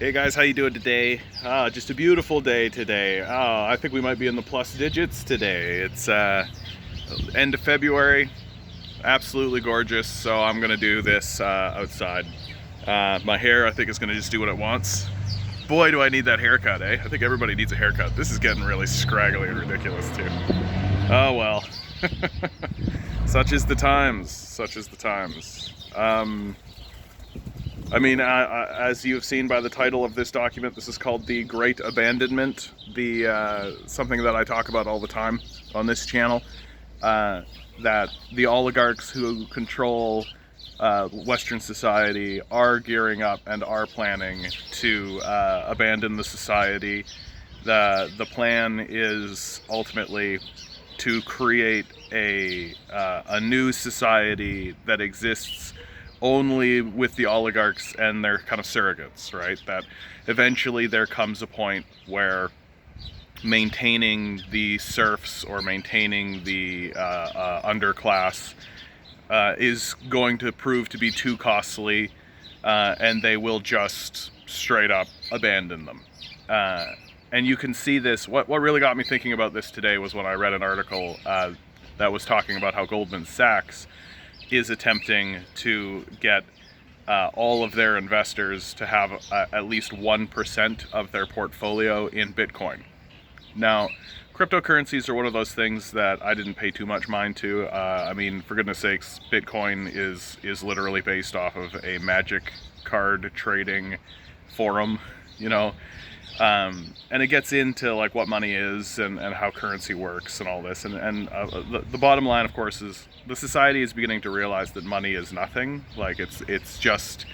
Hey guys, how you doing today? Just a beautiful day today. I think we might be in the plus digits today. It's end of February, absolutely gorgeous. So I'm gonna do this outside. My hair, I think, is gonna just do what it wants. Boy, do I need that haircut, eh? I think everybody needs a haircut. This is getting really scraggly and ridiculous too. Oh well. Such is the times. Such is the times. As you've seen by the title of this document, this is called the Great Abandonment, something that I talk about all the time on this channel, that the oligarchs who control Western society are gearing up and are planning to abandon the society. The plan is ultimately to create a new society that exists only with the oligarchs and their kind of surrogates, right? That eventually there comes a point where maintaining the serfs or maintaining the underclass is going to prove to be too costly, and they will just straight up abandon them. And you can see this. What really got me thinking about this today was when I read an article that was talking about how Goldman Sachs is attempting to get all of their investors to have at least 1% of their portfolio in Bitcoin. Now, cryptocurrencies are one of those things that I didn't pay too much mind to. For goodness sakes, Bitcoin is literally based off of a magic card trading forum, you know. And it gets into like what money is and how currency works and all this. And the bottom line, of course, is the society is beginning to realize that money is nothing. Like it's just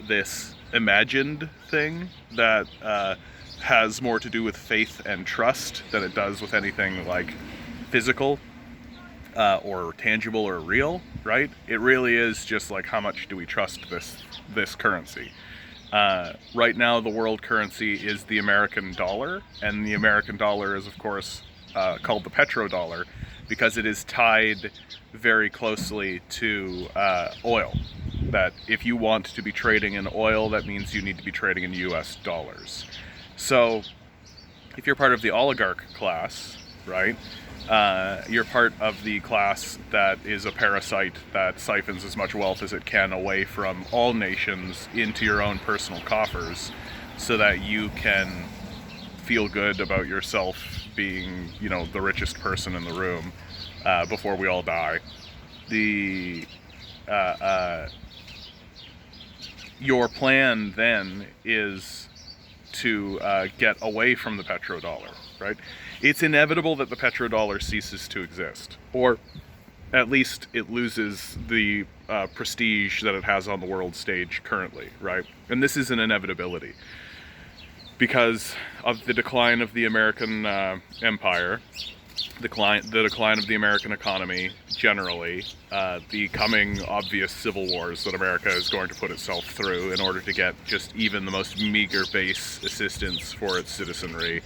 this imagined thing that has more to do with faith and trust than it does with anything like physical or tangible or real, right? It really is just like, how much do we trust this currency? Right now, the world currency is the American dollar, and the American dollar is, of course, called the petrodollar because it is tied very closely to oil. That if you want to be trading in oil, that means you need to be trading in US dollars. So, if you're part of the oligarch class, right, you're part of the class that is a parasite that siphons as much wealth as it can away from all nations into your own personal coffers so that you can feel good about yourself being, you know, the richest person in the room before we all die. Your plan then is to get away from the petrodollar, right? It's inevitable that the petrodollar ceases to exist, or at least it loses the prestige that it has on the world stage currently, right? And this is an inevitability because of the decline of the American empire, the decline of the American economy generally, the coming obvious civil wars that America is going to put itself through in order to get just even the most meager base assistance for its citizenry.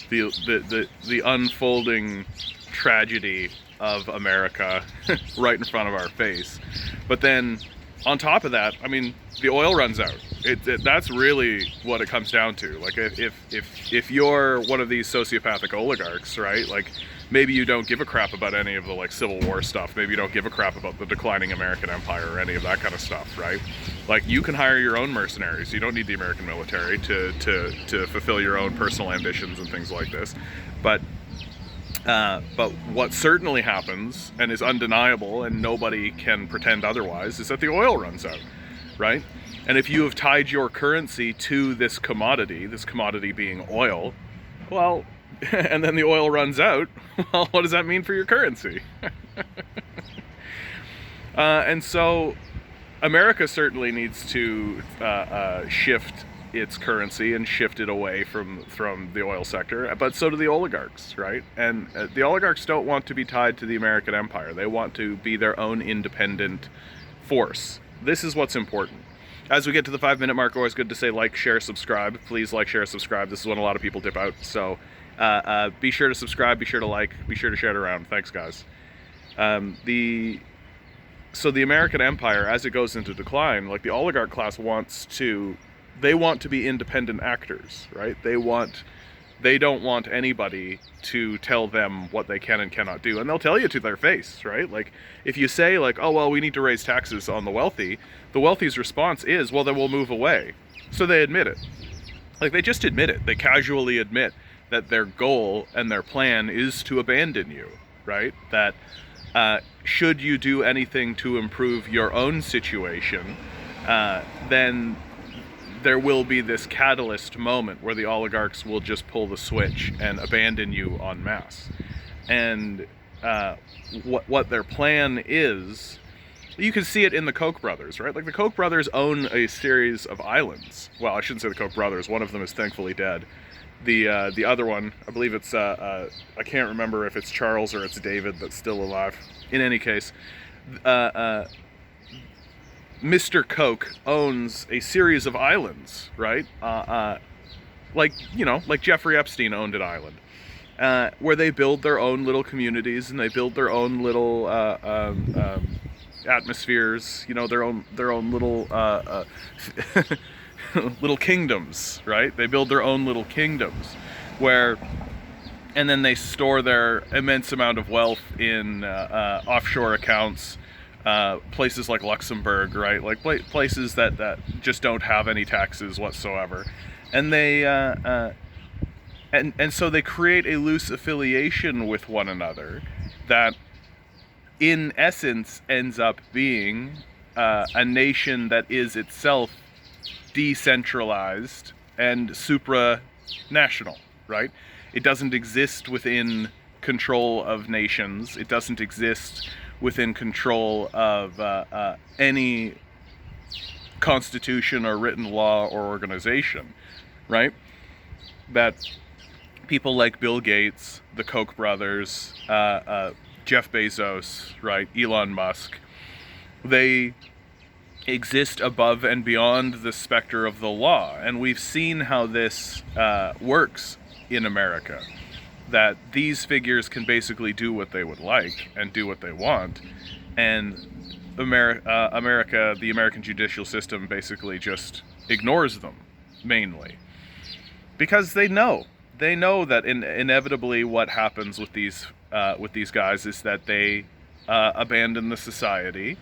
The unfolding tragedy of America right in front of our face. But then on top of that, I mean, the oil runs out. That's really what it comes down to. Like if you're one of these sociopathic oligarchs, right? Like maybe you don't give a crap about any of the like Civil War stuff. Maybe you don't give a crap about the declining American empire or any of that kind of stuff, right? Like you can hire your own mercenaries. You don't need the American military to fulfill your own personal ambitions and things like this. But what certainly happens and is undeniable and nobody can pretend otherwise is that the oil runs out, right? And if you have tied your currency to this commodity being oil, well, and then the oil runs out, well, what does that mean for your currency? And so America certainly needs to shift its currency and shift it away from the oil sector, but so do the oligarchs, right? And the oligarchs don't want to be tied to the American empire. They want to be their own independent force. This is what's important. As we get to the 5-minute mark, always good to say like, share, subscribe. Please like, share, subscribe. This is when a lot of people dip out. So be sure to subscribe, be sure to like, be sure to share it around. Thanks, guys. So the American empire, as it goes into decline, like the oligarch class wants to they want to be independent actors, right? They don't want anybody to tell them what they can and cannot do. And they'll tell you to their face, right? Like, if you say, like, oh, well, we need to raise taxes on the wealthy's response is, well, then we'll move away. So they admit it. Like, they just admit it. They casually admit that their goal and their plan is to abandon you, right? That should you do anything to improve your own situation, then there will be this catalyst moment where the oligarchs will just pull the switch and abandon you en masse. And what their plan is, you can see it in the Koch brothers, right? Like, the Koch brothers own a series of islands. Well, I shouldn't say the Koch brothers. One of them is thankfully dead. The other one, I believe it's, I can't remember if it's Charles or it's David that's still alive. In any case, Mr. Koch owns a series of islands, right? Like Jeffrey Epstein owned an island, where they build their own little communities and they build their own little atmospheres, their own little little kingdoms, right? They build their own little kingdoms and then they store their immense amount of wealth in offshore accounts. Places like Luxembourg, right? Like places that just don't have any taxes whatsoever, and they and so they create a loose affiliation with one another that, in essence, ends up being a nation that is itself decentralized and supranational, right? It doesn't exist within control of nations. It doesn't exist within control of any constitution or written law or organization, right? That people like Bill Gates, the Koch brothers, Jeff Bezos, right, Elon Musk, they exist above and beyond the specter of the law. And we've seen how this works in America. That these figures can basically do what they would like and do what they want, and America, the American judicial system, basically just ignores them, mainly because they know that inevitably what happens with these guys is that they abandon the society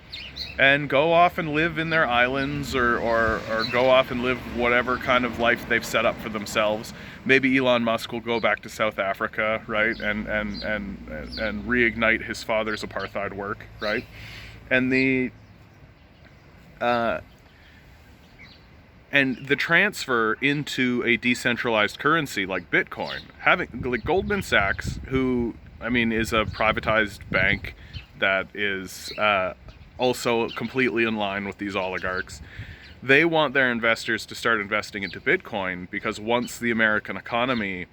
and go off and live in their islands or go off and live whatever kind of life they've set up for themselves. Maybe Elon Musk will go back to South Africa, right, and reignite his father's apartheid work, right? And the transfer into a decentralized currency like Bitcoin, having like Goldman Sachs, who is a privatized bank that is also completely in line with these oligarchs. They want their investors to start investing into Bitcoin because once the American economy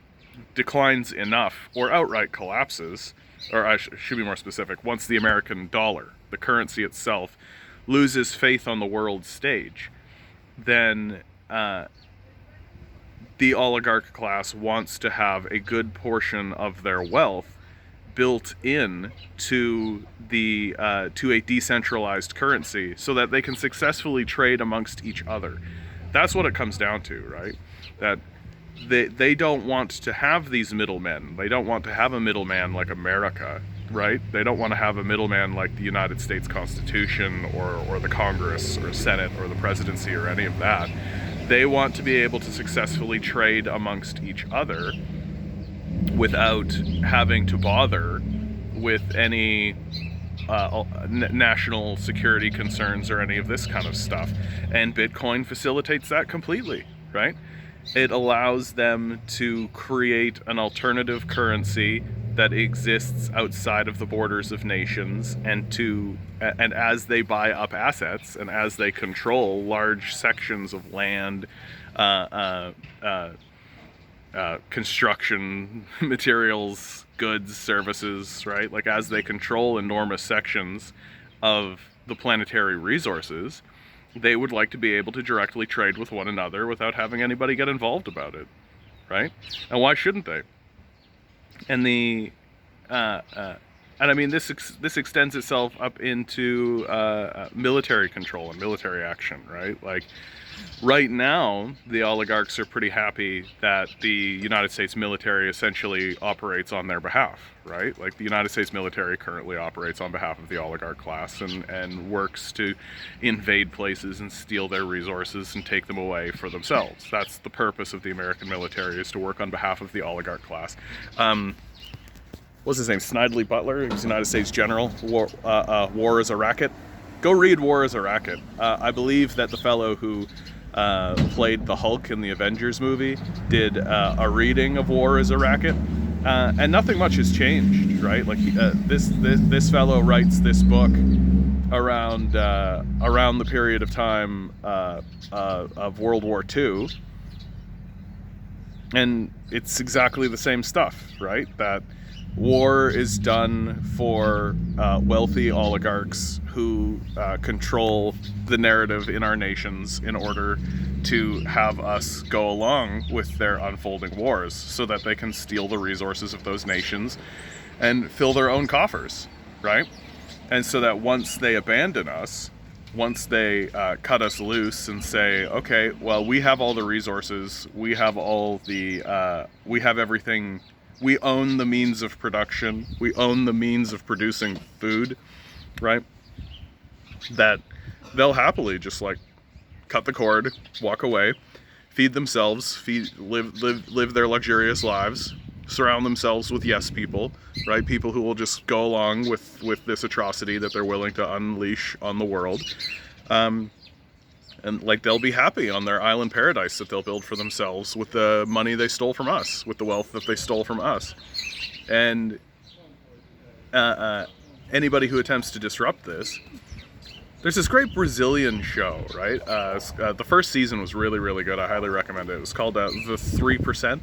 declines enough or outright collapses, or I should be more specific, once the American dollar, the currency itself, loses faith on the world stage, then the oligarch class wants to have a good portion of their wealth built in to a decentralized currency so that they can successfully trade amongst each other. That's what it comes down to, right? That they don't want to have these middlemen. They don't want to have a middleman like America, right? They don't want to have a middleman like the United States Constitution or the Congress or Senate or the presidency or any of that. They want to be able to successfully trade amongst each other without having to bother with any national security concerns or any of this kind of stuff. And Bitcoin facilitates that completely, right? It allows them to create an alternative currency that exists outside of the borders of nations, and as they buy up assets and as they control large sections of land, construction materials, goods, services, right? Like, as they control enormous sections of the planetary resources, they would like to be able to directly trade with one another without having anybody get involved about it, right? And why shouldn't they? And And I mean, this extends itself up into military control and military action, right? Like, right now, the oligarchs are pretty happy that the United States military essentially operates on their behalf, right? Like, the United States military currently operates on behalf of the oligarch class and works to invade places and steal their resources and take them away for themselves. That's the purpose of the American military, is to work on behalf of the oligarch class. What's his name? Snidely Butler. He was United States General. War is a Racket. Go read War is a Racket. I believe that the fellow who played the Hulk in the Avengers movie did a reading of War is a Racket, and nothing much has changed, right? Like, this fellow writes this book around the period of time of World War II, and it's exactly the same stuff, right? That war is done for wealthy oligarchs who control the narrative in our nations in order to have us go along with their unfolding wars, so that they can steal the resources of those nations and fill their own coffers, right? And so that once they abandon us, once they cut us loose and say, okay, well, we have all the resources, we have everything. We own the means of production. We own the means of producing food, right? That they'll happily just like cut the cord, walk away, feed themselves, live their luxurious lives, surround themselves with yes people, right? People who will just go along with this atrocity that they're willing to unleash on the world. And like, they'll be happy on their island paradise that they'll build for themselves with the money they stole from us, with the wealth that they stole from us. And anybody who attempts to disrupt this, there's this great Brazilian show, right? The first season was really, really good. I highly recommend it. It was called The 3%.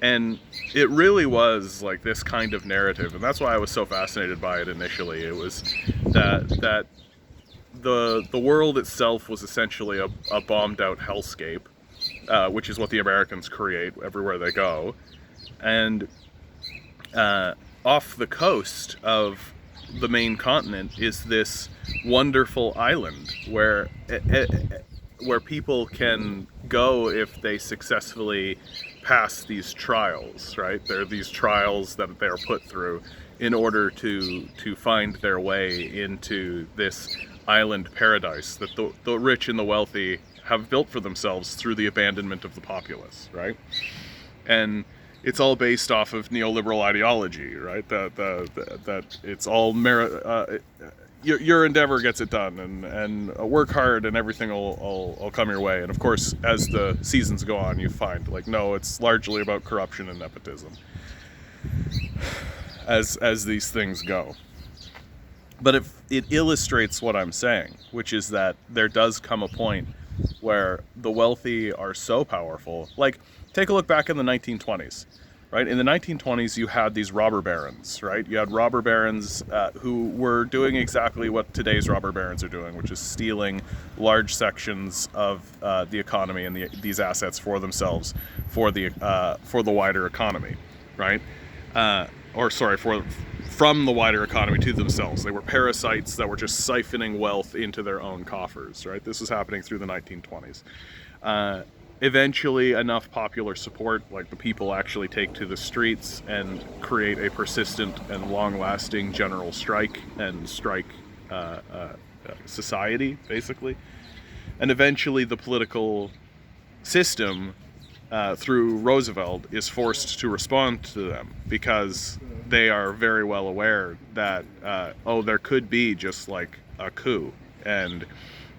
And it really was like this kind of narrative. And that's why I was so fascinated by it initially. It was that the world itself was essentially a bombed out hellscape, which is what the Americans create everywhere they go. And off the coast of the main continent is this wonderful island where people can go if they successfully pass these trials, right? There are these trials that they're put through in order to find their way into this island paradise that the rich and the wealthy have built for themselves through the abandonment of the populace, right? And it's all based off of neoliberal ideology, right? That it's all merit. Your endeavor gets it done, and work hard, and everything will come your way. And of course, as the seasons go on, you find like, no, it's largely about corruption and nepotism, as these things go. But it illustrates what I'm saying, which is that there does come a point where the wealthy are so powerful. Like, take a look back in the 1920s, right? In the 1920s, you had these robber barons, right? You had robber barons who were doing exactly what today's robber barons are doing, which is stealing large sections of the economy and these assets for themselves, for the wider economy, right? From the wider economy to themselves. They were parasites that were just siphoning wealth into their own coffers, right? This was happening through the 1920s. Eventually, enough popular support, like the people actually take to the streets and create a persistent and long-lasting general strike and strike society, basically. And eventually the political system, through Roosevelt, is forced to respond to them, because they are very well aware that, there could be just like a coup, and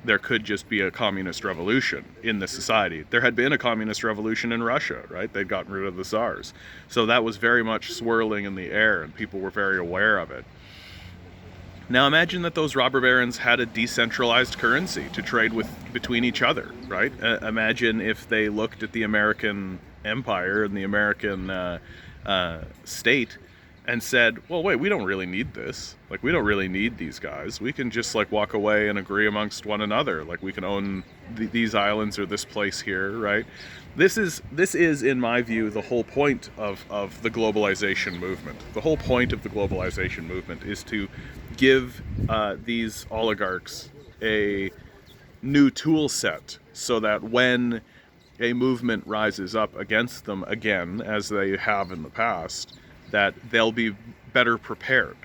there could just be a communist revolution in this society. There had been a communist revolution in Russia, right? They'd gotten rid of the Tsars. So that was very much swirling in the air, and people were very aware of it. Now imagine that those robber barons had a decentralized currency to trade with between each other, right? Imagine if they looked at the American empire and the American state and said, well, wait, we don't really need this. Like, we don't really need these guys. We can just like walk away and agree amongst one another. Like, we can own these islands or this place here, right? This is, in my view, the whole point of the globalization movement. The whole point of the globalization movement is to give these oligarchs a new tool set so that when a movement rises up against them again, as they have in the past, that they'll be better prepared,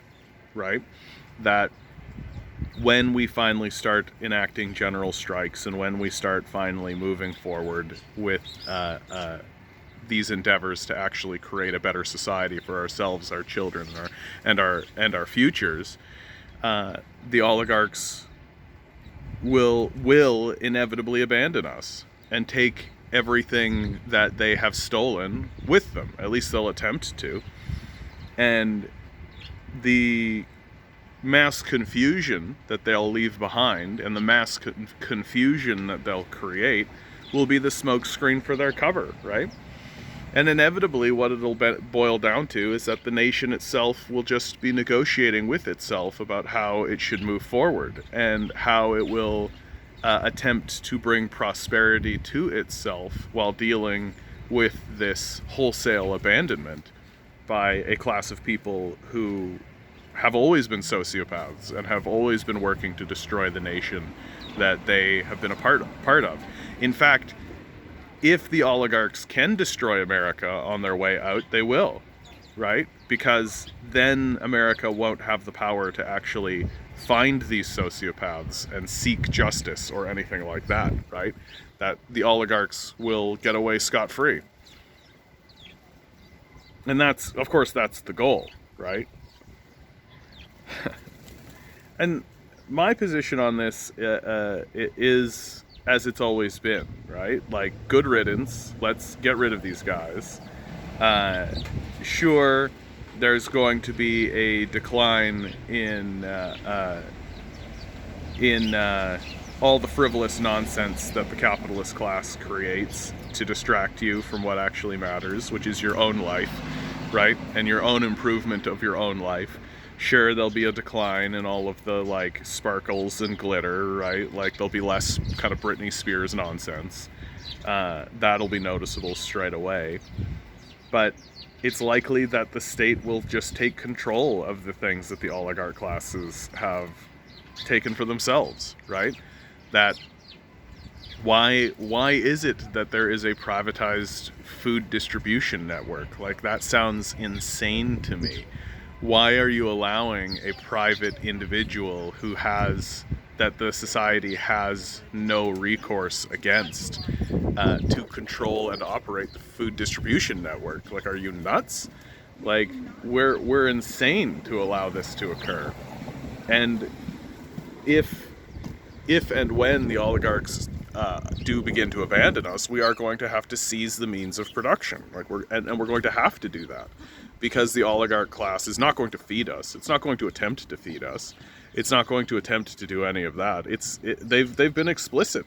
right? That when we finally start enacting general strikes and when we start finally moving forward with these endeavors to actually create a better society for ourselves, our children, and our futures, the oligarchs will inevitably abandon us and take everything that they have stolen with them. At least they'll attempt to. And the mass confusion that they'll leave behind and the mass confusion that they'll create will be the smokescreen for their cover, right? And inevitably what it'll boil down to is that the nation itself will just be negotiating with itself about how it should move forward and how it will attempt to bring prosperity to itself while dealing with this wholesale abandonment by a class of people who have always been sociopaths and have always been working to destroy the nation that they have been a part of. In fact, if the oligarchs can destroy America on their way out, they will, right? Because then America won't have the power to actually find these sociopaths and seek justice or anything like that, right? That the oligarchs will get away scot-free. And that's, of course, that's the goal, right? And my position on this is as it's always been, right? Like, good riddance. Let's get rid of these guys. Sure, there's going to be a decline in all the frivolous nonsense that the capitalist class creates to distract you from what actually matters, which is your own life, right? And your own improvement of your own life. Sure, there'll be a decline in all of the, like, sparkles and glitter, right? Like, there'll be less kind of Britney Spears nonsense. That'll be noticeable straight away. But it's likely that the state will just take control of the things that the oligarch classes have taken for themselves, right? That why is it that there is a privatized food distribution network? Like, that sounds insane to me. Why are you allowing a private individual who has, that the society has no recourse against, to control and operate the food distribution network? Like, are you nuts? Like, we're insane to allow this to occur. And if and when the oligarchs do begin to abandon us, we are going to have to seize the means of production. Like, we're going to have to do that, because the oligarch class is not going to feed us. It's not going to attempt to feed us. It's not going to attempt to do any of that. They've been explicit.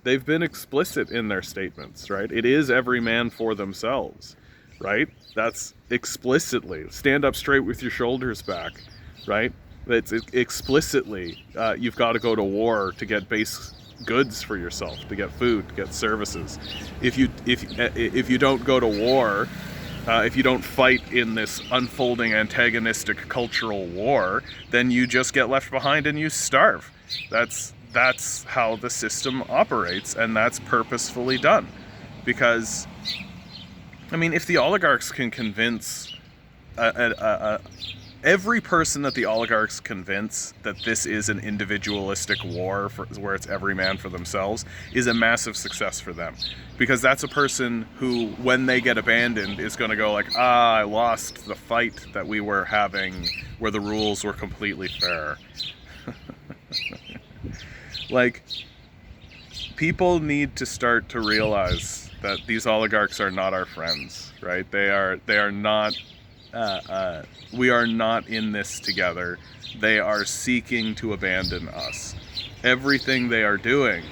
They've been explicit in their statements, right? It is every man for themselves, right? That's explicitly. Stand up straight with your shoulders back, right? It's explicitly, you've got to go to war to get base goods for yourself, to get food, to get services. If you don't go to war, if you don't fight in this unfolding antagonistic cultural war, then you just get left behind and you starve. That's how the system operates, and that's purposefully done. Because, I mean, if the oligarchs can convince every person that the oligarchs convince that this is an individualistic war where it's every man for themselves is a massive success for them. Because that's a person who, when they get abandoned, is going to go like, I lost the fight that we were having where the rules were completely fair. Like, people need to start to realize that these oligarchs are not our friends, right? They are not, we are not in this together. They are seeking to abandon us. Everything they are doing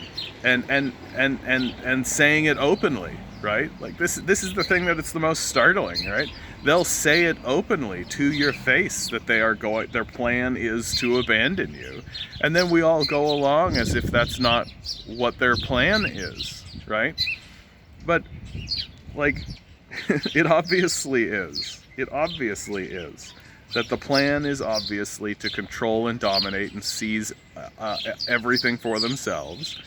and saying it openly, right? Like this is the thing that it's the most startling, right? They'll say it openly to your face that their plan is to abandon you, and then we all go along as if that's not what their plan is, right? But like it obviously is. It obviously is. That the plan is obviously to control and dominate and seize everything for themselves,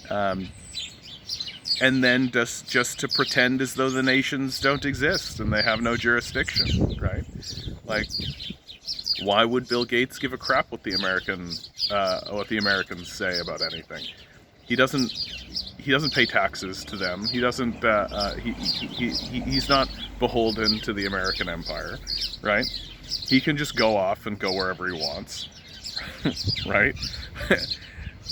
and then just to pretend as though the nations don't exist and they have no jurisdiction, right? Like, why would Bill Gates give a crap what the Americans say about anything? He doesn't pay taxes to them. He doesn't. He's not beholden to the American empire, right? He can just go off and go wherever he wants, right?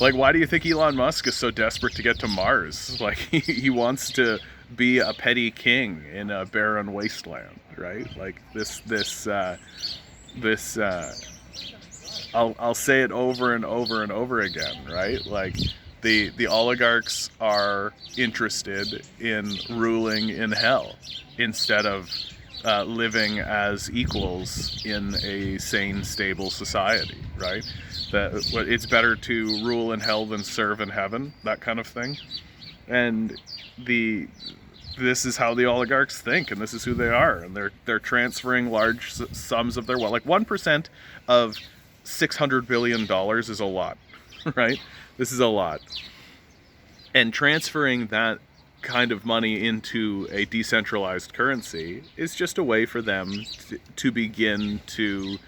Like, why do you think Elon Musk is so desperate to get to Mars? Like, he wants to be a petty king in a barren wasteland, right? Like I'll say it over and over and over again, right? Like, the oligarchs are interested in ruling in hell instead of living as equals in a sane, stable society, right? That it's better to rule in hell than serve in heaven, that kind of thing. And this is how the oligarchs think, and this is who they are, and they're transferring large sums of their wealth. Like 1% of $600 billion is a lot, right? This is a lot. And transferring that kind of money into a decentralized currency is just a way for them to begin to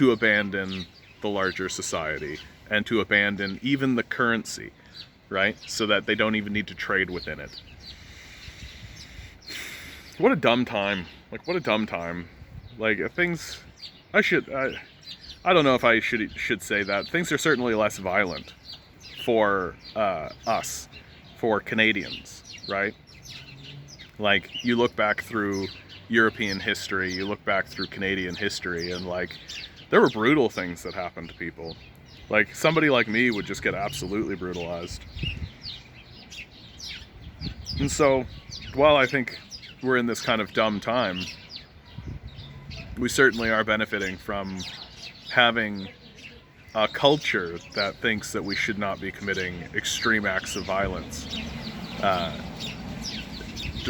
abandon the larger society and to abandon even the currency, right? So that they don't even need to trade within it. What a dumb time. Like, what a dumb time. Like, things... I don't know if I should say that. Things are certainly less violent for us, for Canadians, right? Like, you look back through European history, you look back through Canadian history, and like, there were brutal things that happened to people. Like, somebody like me would just get absolutely brutalized. And so, while I think we're in this kind of dumb time, we certainly are benefiting from having a culture that thinks that we should not be committing extreme acts of violence.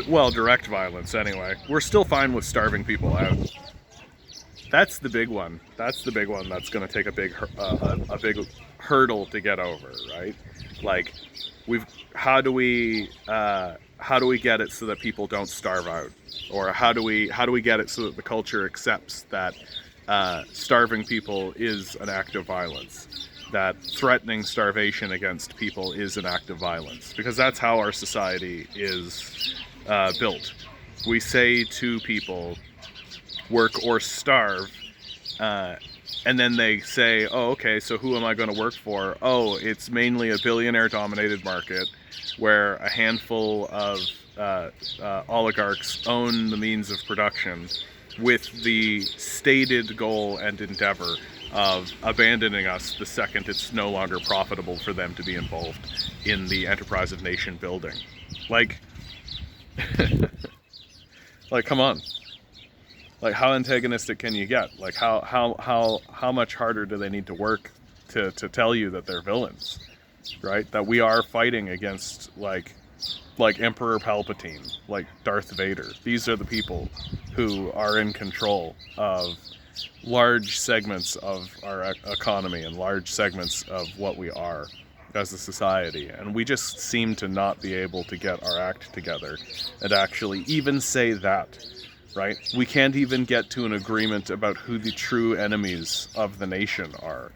Direct violence anyway. We're still fine with starving people out. That's the big one. That's the big one that's going to take a big hurdle to get over, right? Like, how do we get it so that people don't starve out? Or how do we get it so that the culture accepts that starving people is an act of violence, that threatening starvation against people is an act of violence? Because that's how our society is built. We say to people, work or starve, and then they say, oh, okay, so who am I going to work for? Oh, it's mainly a billionaire-dominated market where a handful of oligarchs own the means of production, with the stated goal and endeavor of abandoning us the second it's no longer profitable for them to be involved in the enterprise of nation building. Like, like, come on. Like, how antagonistic can you get? Like, how much harder do they need to work to tell you that they're villains, right? That we are fighting against, like Emperor Palpatine, like Darth Vader. These are the people who are in control of large segments of our economy and large segments of what we are as a society. And we just seem to not be able to get our act together and actually even say that, right? We can't even get to an agreement about who the true enemies of the nation are.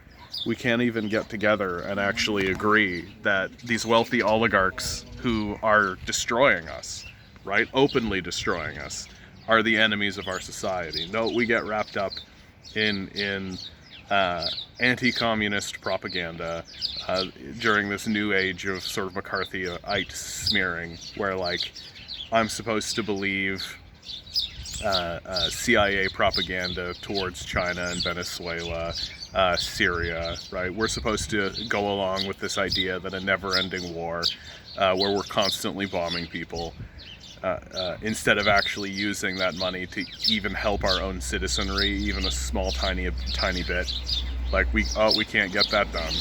We can't even get together and actually agree that these wealthy oligarchs who are destroying us, right, openly destroying us, are the enemies of our society. No, we get wrapped up in anti-communist propaganda during this new age of sort of McCarthyite smearing, where, like, I'm supposed to believe CIA propaganda towards China and Venezuela, Syria, right? We're supposed to go along with this idea that a never-ending war, where we're constantly bombing people, instead of actually using that money to even help our own citizenry, even a small, tiny bit. Like we can't get that done.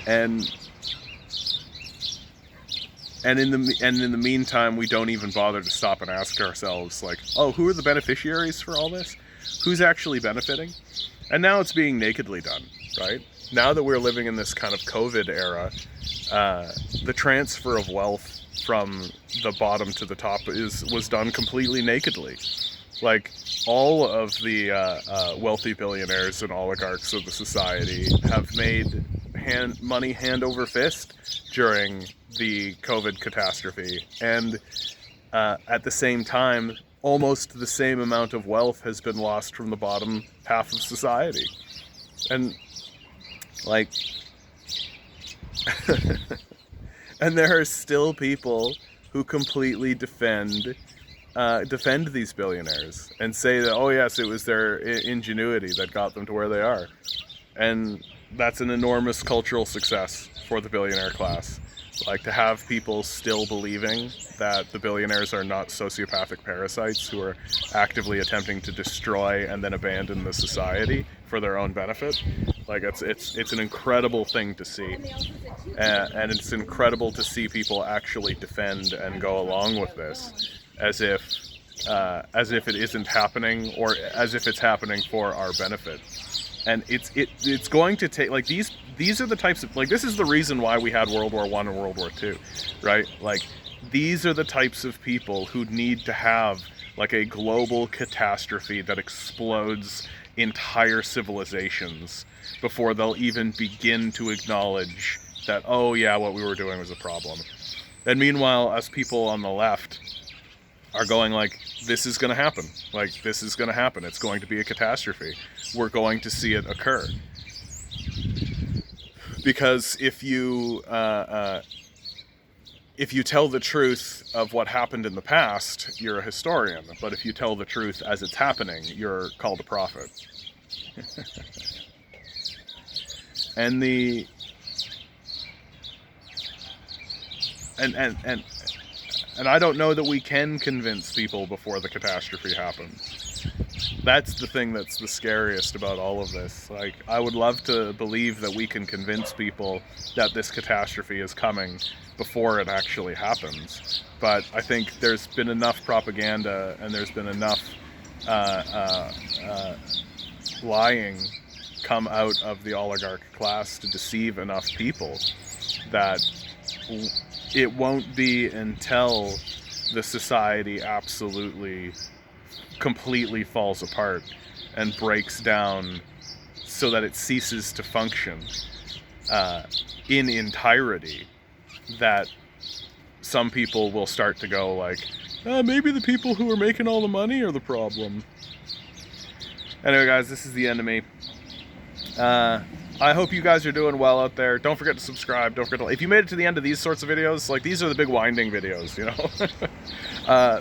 and in the meantime, we don't even bother to stop and ask ourselves, like, oh, who are the beneficiaries for all this? Who's actually benefiting? And now it's being nakedly done, right? Now that we're living in this kind of COVID era, the transfer of wealth from the bottom to the top was done completely nakedly. Like, all of the wealthy billionaires and oligarchs of the society have made money hand over fist during the COVID catastrophe, and at the same time, almost the same amount of wealth has been lost from the bottom half of society. And like and there are still people who completely defend these billionaires and say that, oh yes, it was their ingenuity that got them to where they are. And that's an enormous cultural success for the billionaire class. Like, to have people still believing that the billionaires are not sociopathic parasites who are actively attempting to destroy and then abandon the society for their own benefit. Like, it's an incredible thing to see, and it's incredible to see people actually defend and go along with this as if it isn't happening, or as if it's happening for our benefit. And it's going to take, like, these are the types of, like, this is the reason why we had World War I and World War II, right? Like, these are the types of people who need to have, like, a global catastrophe that explodes entire civilizations before they'll even begin to acknowledge that, oh yeah, what we were doing was a problem. And meanwhile, us people on the left are going like, this is going to happen. Like, this is going to happen. It's going to be a catastrophe. We're going to see it occur. Because if you tell the truth of what happened in the past, you're a historian. But if you tell the truth as it's happening, you're called a prophet. And and I don't know that we can convince people before the catastrophe happens. That's the thing that's the scariest about all of this. Like, I would love to believe that we can convince people that this catastrophe is coming before it actually happens. But I think there's been enough propaganda and there's been enough lying come out of the oligarch class to deceive enough people that it won't be until the society absolutely, completely falls apart and breaks down so that it ceases to function in entirety that some people will start to go like, maybe the people who are making all the money are the problem. Anyway, guys, this is the end of me. I hope you guys are doing well out there. Don't forget to subscribe. Don't forget to, if you made it to the end of these sorts of videos, like, these are the big winding videos, you know.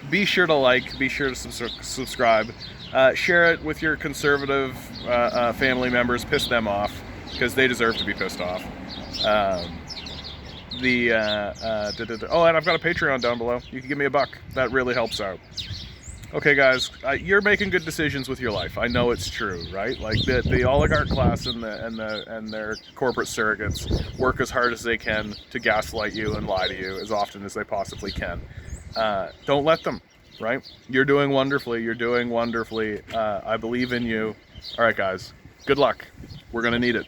Be sure to like, be sure to subscribe, share it with your conservative family members. Piss them off, because they deserve to be pissed off. Oh, and I've got a Patreon down below. You can give me $1. That really helps out. Okay, guys, you're making good decisions with your life. I know it's true, right? Like, the oligarch class and their corporate surrogates work as hard as they can to gaslight you and lie to you as often as they possibly can. Don't let them, right? You're doing wonderfully. You're doing wonderfully. I believe in you. All right, guys. Good luck. We're gonna need it.